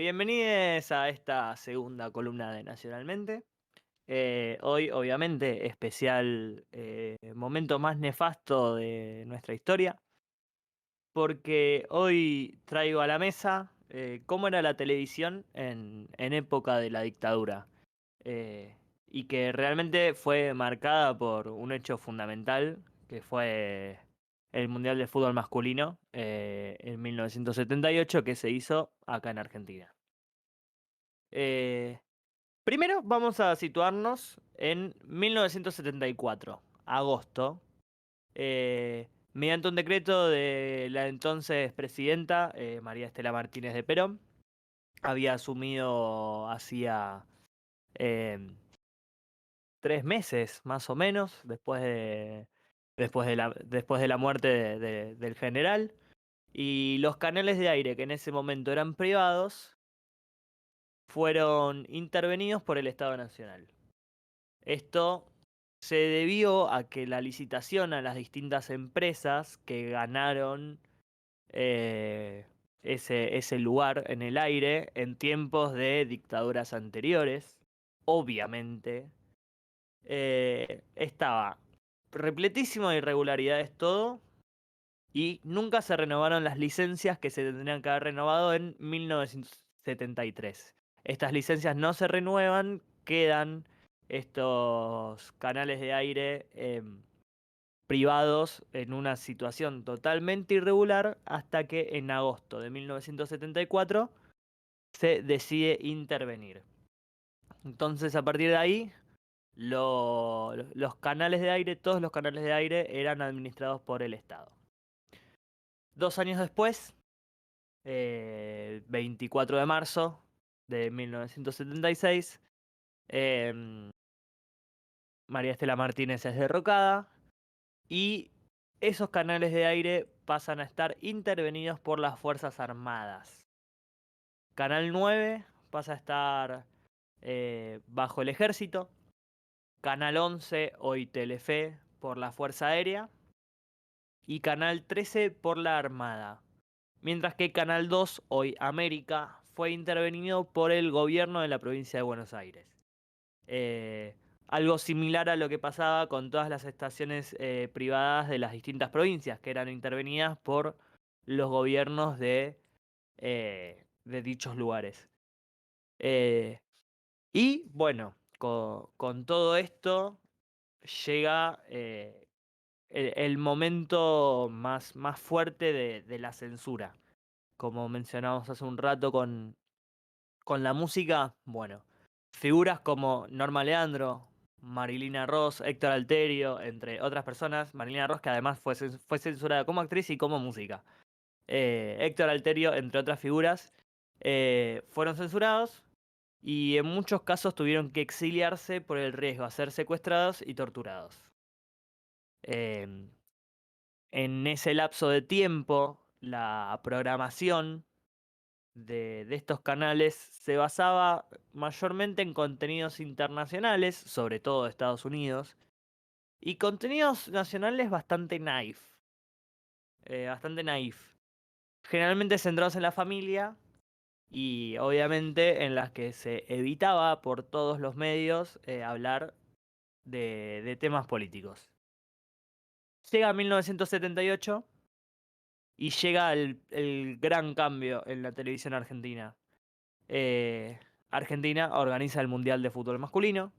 Bienvenidos a esta segunda columna de Nacionalmente. Hoy, obviamente, especial momento más nefasto de nuestra historia, porque hoy traigo a la mesa cómo era la televisión en época de la dictadura, y que realmente fue marcada por un hecho fundamental, que fue el Mundial de Fútbol Masculino en 1978, que se hizo acá en Argentina. Eh, Primero vamos a situarnos en 1974, agosto, mediante un decreto de la entonces presidenta María Estela Martínez de Perón. Había asumido hacía eh, 3 meses más o menos después de la muerte del general, y los canales de aire que en ese momento eran privados fueron intervenidos por el Estado Nacional. Esto se debió a que la licitación a las distintas empresas que ganaron eh, ese lugar en el aire en tiempos de dictaduras anteriores, obviamente, estaba repletísimo de irregularidades todo, y nunca se renovaron las licencias que se tendrían que haber renovado en 1973. Estas licencias no se renuevan, quedan estos canales de aire privados en una situación totalmente irregular hasta que en agosto de 1974 se decide intervenir. Entonces, a partir de ahí, los canales de aire, todos los canales de aire eran administrados por el Estado. 2 años después, 24 de marzo de 1976, em, María Estela Martínez es derrocada y esos canales de aire pasan a estar intervenidos por las Fuerzas Armadas. Canal 9 pasa a estar bajo el Ejército, Canal 11, hoy Telefe, por la Fuerza Aérea, y Canal 13 por la Armada. Mientras que Canal 2, hoy América, fue intervenido por el gobierno de la provincia de Buenos Aires. Eh, Algo similar a lo que pasaba con todas las estaciones privadas de las distintas provincias, que eran intervenidas por los gobiernos de dichos lugares. Eh, y bueno, con todo esto llega el momento más fuerte de la censura. Como mencionamos hace un rato con la música, bueno, figuras como Norma Leandro, Marilina Ross, Héctor Alterio, entre otras personas. Marilina Ross, que además fue censurada como actriz y como música. Héctor Alterio, entre otras figuras, fueron censurados y en muchos casos tuvieron que exiliarse por el riesgo a ser secuestrados y torturados. Em, en ese lapso de tiempo, la programación de estos canales se basaba mayormente en contenidos internacionales, sobre todo de Estados Unidos, y contenidos nacionales bastante naif, generalmente centrados en la familia y obviamente en las que se evitaba por todos los medios hablar de temas políticos. Llega 1978 y llega el gran cambio en la televisión argentina. eh, Argentina organiza el Mundial de Fútbol Masculino,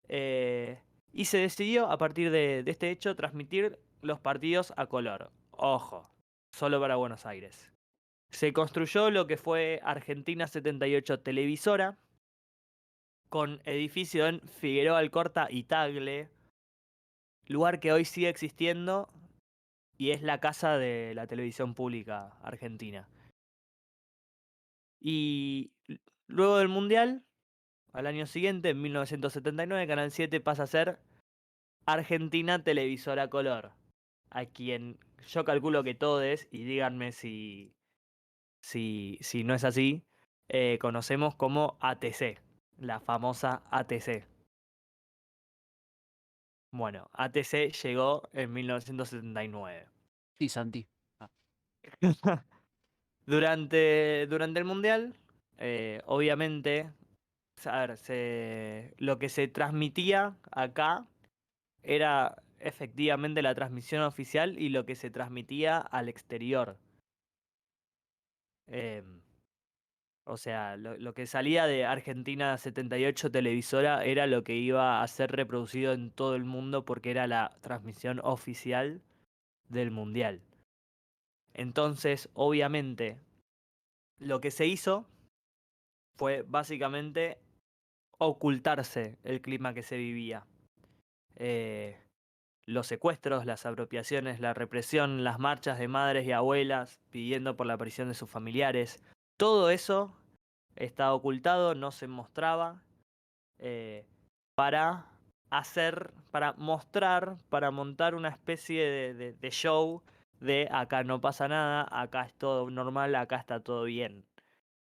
eh, y se decidió a partir de este hecho transmitir los partidos a color. Ojo, solo para Buenos Aires. Se construyó lo que fue Argentina 78 Televisora, con edificio en Figueroa Alcorta y Tagle, lugar que hoy sigue existiendo y es la casa de la televisión pública argentina. Y luego del Mundial, al año siguiente, en 1979, Canal 7 pasa a ser Argentina Televisora Color, a quien yo calculo que todos, y díganme si no es así, conocemos como ATC, la famosa ATC. Bueno, ATC llegó en 1979. Sí, Santi. Ah, Durante el Mundial, obviamente, a ver, lo que se transmitía acá era efectivamente la transmisión oficial y lo que se transmitía al exterior. Em, o sea, lo que salía de Argentina 78 televisora era lo que iba a ser reproducido en todo el mundo porque era la transmisión oficial del mundial. Entonces, obviamente, lo que se hizo fue básicamente ocultarse el clima que se vivía. Eh, los secuestros, las apropiaciones, la represión, las marchas de madres y abuelas pidiendo por la aparición de sus familiares, todo eso estaba ocultado, no se mostraba, eh, para para mostrar, para montar una especie de show de acá no pasa nada, acá es todo normal, acá está todo bien.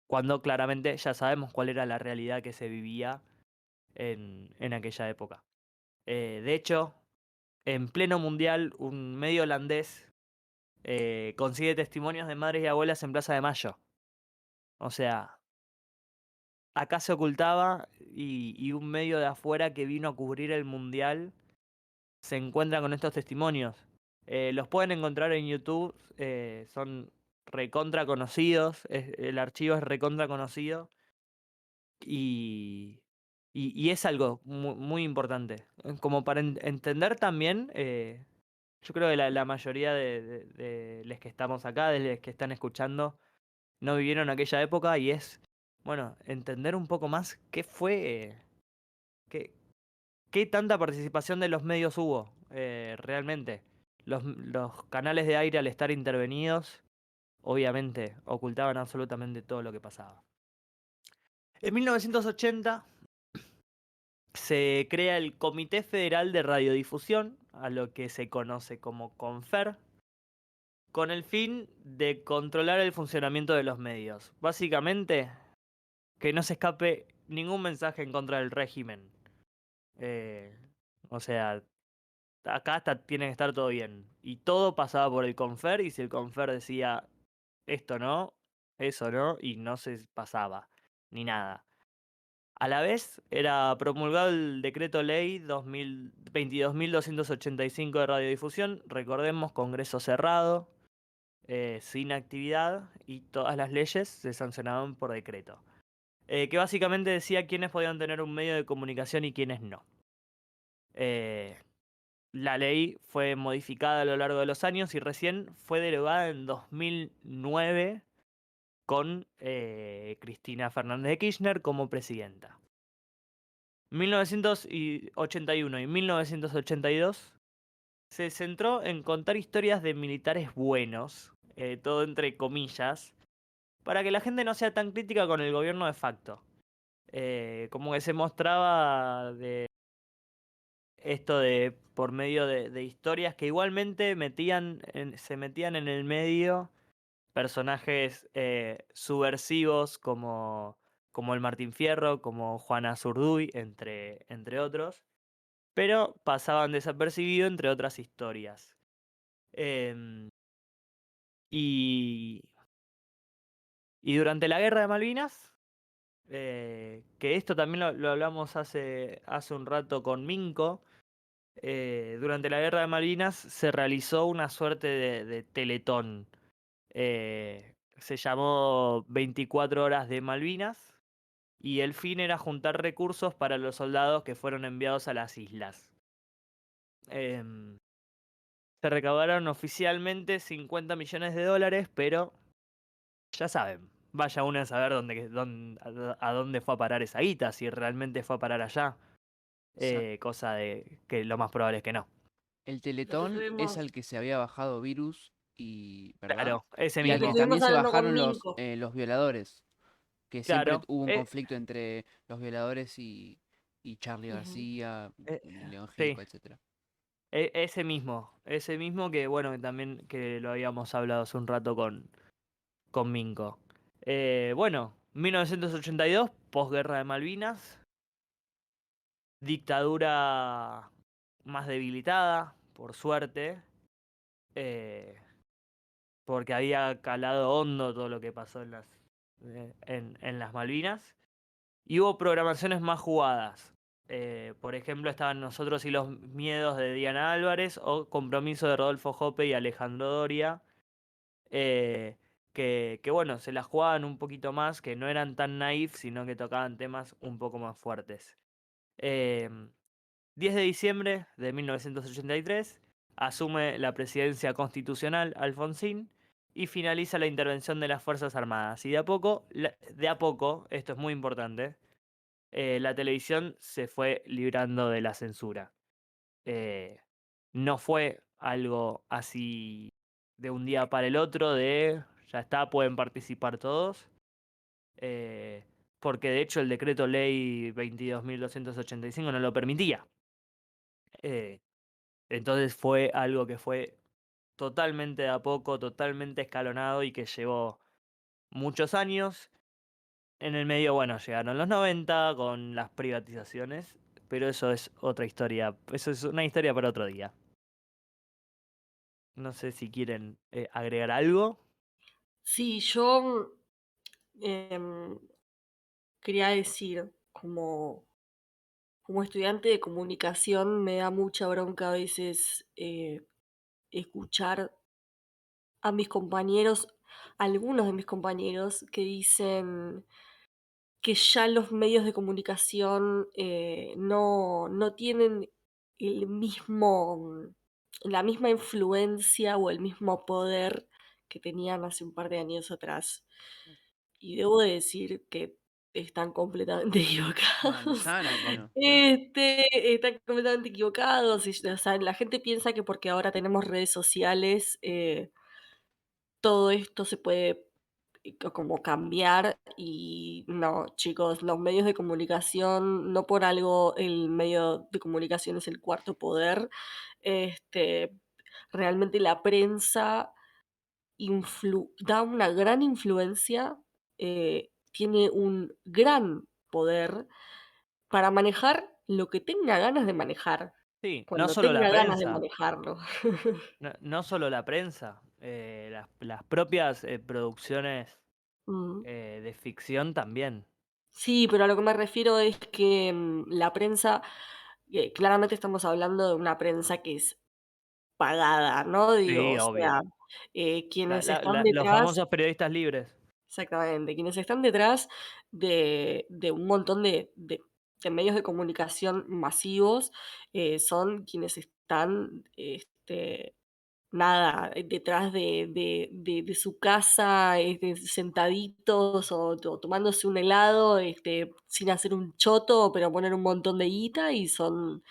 Cuando claramente ya sabemos cuál era la realidad que se vivía en aquella época. De hecho, en pleno mundial, un medio holandés consigue testimonios de madres y abuelas en Plaza de Mayo. O sea, acá se ocultaba y un medio de afuera que vino a cubrir el mundial se encuentra con estos testimonios. Los pueden encontrar en YouTube, son recontra conocidos, el archivo es recontra conocido y, y es algo muy importante. Como para entender también, yo creo que la mayoría de los que estamos acá, de los que están escuchando, no vivieron aquella época y es, bueno, entender un poco más qué fue, qué, qué tanta participación de los medios hubo realmente. Los canales de aire al estar intervenidos, obviamente, ocultaban absolutamente todo lo que pasaba. En 1980 se crea el Comité Federal de Radiodifusión, a lo que se conoce como CONFER, con el fin de controlar el funcionamiento de los medios. Básicamente, que no se escape ningún mensaje en contra del régimen. Eh, o sea, acá tiene que estar todo bien. Y todo pasaba por el Confer, y si el Confer decía esto no, eso no, y no se pasaba, ni nada. A la vez, era promulgado el decreto ley 22.285 de radiodifusión, recordemos, Congreso cerrado, sin actividad, y todas las leyes se sancionaban por decreto. Que básicamente decía quiénes podían tener un medio de comunicación y quiénes no. Eh, la ley fue modificada a lo largo de los años y recién fue derogada en 2009 con Cristina Fernández de Kirchner como presidenta. 1981 y 1982 se centró en contar historias de militares buenos, todo entre comillas, para que la gente no sea tan crítica con el gobierno de facto. Como que se mostraba de esto de por medio de historias que igualmente se metían en el medio personajes subversivos como el Martín Fierro, como Juana Zurduy, entre otros, pero pasaban desapercibidos entre otras historias. Em, y, y durante la Guerra de Malvinas, que esto también lo hablamos hace un rato con Minco, durante la Guerra de Malvinas se realizó una suerte de teletón. Se llamó 24 horas de Malvinas y el fin era juntar recursos para los soldados que fueron enviados a las islas. Em, Se recaudaron oficialmente 50 millones de dólares, pero ya saben, vaya uno a saber a dónde fue a parar esa guita, si realmente fue a parar allá. Exacto. Cosa de que lo más probable es que no. El Nosotros Teletón es estuvimos, al que se había bajado Virus ¿verdad? Claro, ese Y al el que que mismo. también estuvimos se hablando con bajaron Minko. los violadores, que siempre Claro. hubo un conflicto entre los violadores y Charlie Ujú. García, Eh, León sí. Gieco, etcétera. Ese mismo que bueno, que también que lo habíamos hablado hace un rato con Minko. Bueno, 1982, posguerra de Malvinas, dictadura más debilitada, por suerte, eh, porque había calado hondo todo lo que pasó en las Malvinas. Y hubo programaciones más jugadas. Por ejemplo, estaban Nosotros y los Miedos de Diana Álvarez o Compromiso de Rodolfo Jope y Alejandro Doria. eh, que bueno, se las jugaban un poquito más, que no eran tan naif, sino que tocaban temas un poco más fuertes. Eh, 10 de diciembre de 1983, asume la presidencia constitucional Alfonsín y finaliza la intervención de las Fuerzas Armadas. Y de a poco, esto es muy importante, la televisión se fue librando de la censura. Eh, no fue algo así de un día para el otro, de ya está, pueden participar todos. eh, Porque de hecho el decreto ley 22.285 no lo permitía. Eh, entonces fue algo que fue totalmente de a poco, totalmente escalonado y que llevó muchos años. En el medio, bueno, llegaron los 90 con las privatizaciones, pero eso es otra historia, eso es una historia para otro día. No sé si quieren agregar algo. Sí, yo em, quería decir, como estudiante de comunicación, me da mucha bronca a veces escuchar a mis compañeros, algunos de mis compañeros, que dicen que ya los medios de comunicación no tienen el mismo, la misma influencia o el mismo poder que tenían hace un par de años atrás. Y debo de decir que están completamente equivocados. Manzana que no. Están completamente equivocados. O sea, la gente piensa que porque ahora tenemos redes sociales, todo esto se puede como cambiar y no, chicos, los medios de comunicación, no por algo el medio de comunicación es el cuarto poder. Este, realmente la prensa da una gran influencia, tiene un gran poder para manejar lo que tenga ganas de manejar, Sí, no cuando solo la tenga ganas de prensa, manejarlo. no solo la prensa, las propias producciones Mm. de ficción también. Sí, pero a lo que me refiero es que, la prensa, claramente estamos hablando de una prensa que es pagada, ¿no? Digo, Sí, o obvio. sea, quienes están Los detrás. famosos periodistas libres. Exactamente, quienes están detrás de un montón de medios de comunicación masivos, son quienes están, nada, detrás de su casa, sentaditos o tomándose un helado, sin hacer un choto, pero poner un montón de guita, y son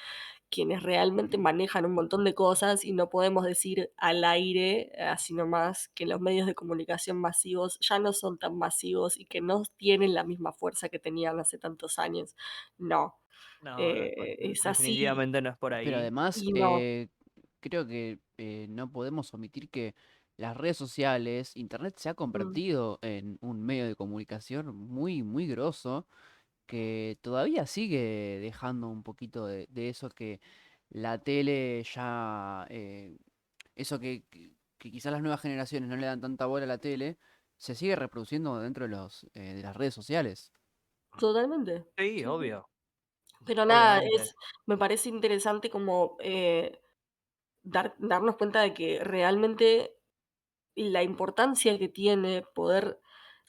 quienes realmente manejan un montón de cosas, y no podemos decir al aire, así nomás, que los medios de comunicación masivos ya no son tan masivos y que no tienen la misma fuerza que tenían hace tantos años. No, No, es así definitivamente no es por Pero ahí. además, y no. creo que no podemos omitir que las redes sociales, Internet se ha Mm, convertido en un medio de comunicación muy, muy grosso, que todavía sigue dejando un poquito de eso que la tele ya, eso que quizás las nuevas generaciones no le dan tanta bola a la tele, se sigue reproduciendo dentro de de las redes sociales. totalmente. Sí, Sí, sí. obvio, Pero nada, obviamente. me parece interesante como darnos cuenta de que realmente la importancia que tiene poder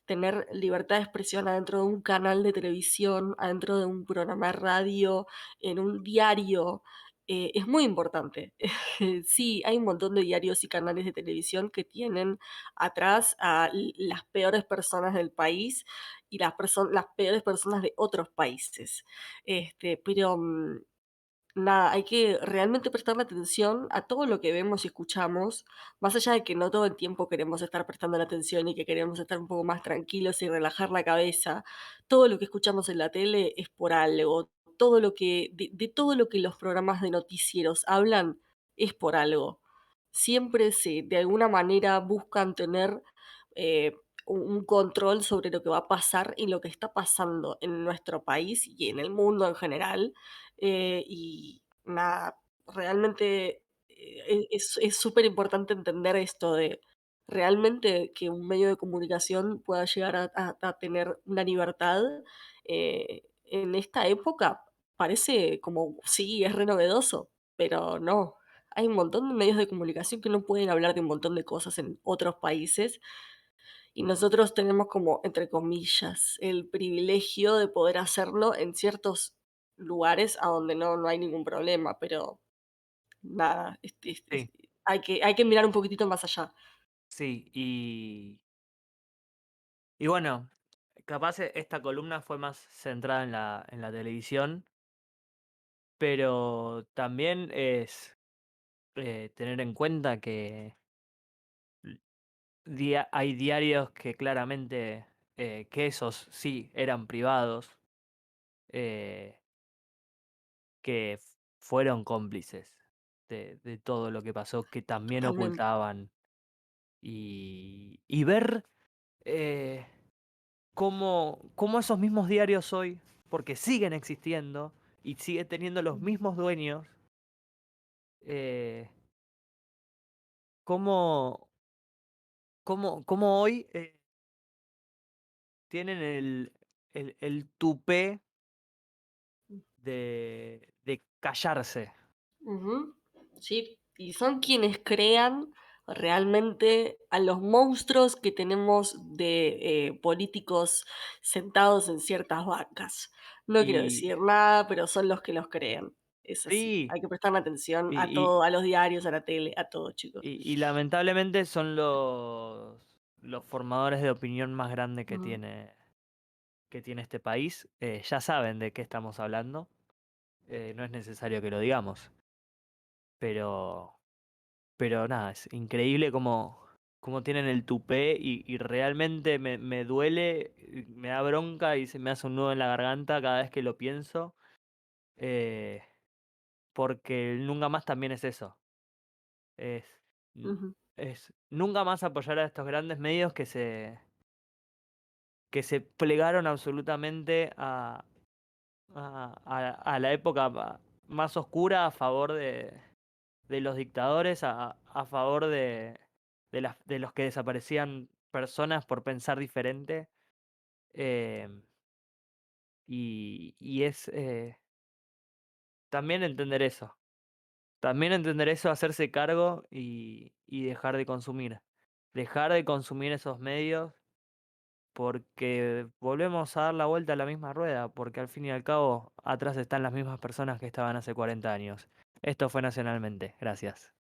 tener libertad de expresión adentro de un canal de televisión, adentro de un programa de radio, en un diario, es muy importante. Sí, hay un montón de diarios y canales de televisión que tienen atrás a las peores personas del país y las peores personas de otros países. Pero nada, hay que realmente prestarle atención a todo lo que vemos y escuchamos, más allá de que no todo el tiempo queremos estar prestando la atención y que queremos estar un poco más tranquilos y relajar la cabeza. Todo lo que escuchamos en la tele es por algo. De todo lo que los programas de noticieros hablan es por algo. Siempre de alguna manera buscan tener eh, un control sobre lo que va a pasar y lo que está pasando en nuestro país y en el mundo en general. Y nada, realmente es súper importante entender esto realmente que un medio de comunicación pueda llegar a tener una libertad en esta época parece como, sí, es re novedoso, pero no. Hay un montón de medios de comunicación que no pueden hablar de un montón de cosas en otros países y nosotros tenemos como, entre comillas, el privilegio de poder hacerlo en ciertos lugares a donde no hay ningún problema, pero nada, Sí, hay que mirar un poquitito más allá. sí, y bueno, capaz esta columna fue más centrada en la televisión, pero también es tener en cuenta que hay diarios que claramente, que esos sí eran privados, eh, que fueron cómplices de todo lo que pasó, que también Totalmente. ocultaban. Y ver eh, cómo esos mismos diarios hoy, porque siguen existiendo y sigue teniendo los mismos dueños, eh, cómo, cómo hoy tienen el tupé de callarse. Ujú. Sí, y son quienes crean realmente a los monstruos que tenemos de políticos sentados en ciertas bancas. No quiero Y decir nada, pero son los que los crean. Es así. sí, Hay que prestar atención a y, todo, a los diarios, a la tele, a todo, chicos. y lamentablemente son los formadores de opinión más grandes Ujú, que tiene este país. Ya saben de qué estamos hablando. No es necesario que lo digamos. Pero, pero nada, es increíble cómo tienen el tupé y realmente me duele, me da bronca y se me hace un nudo en la garganta cada vez que lo pienso. eh, Porque el nunca más también es eso. Es, n- ujú, es nunca más apoyar a estos grandes medios que se plegaron absolutamente a la época más oscura a favor de los dictadores, a favor de los que desaparecían personas por pensar diferente. em, y es también entender eso. También entender eso, hacerse cargo y dejar de consumir. Dejar de consumir esos medios porque volvemos a dar la vuelta a la misma rueda, porque al fin y al cabo atrás están las mismas personas que estaban hace 40 años. Esto fue Nacionalmente. Gracias.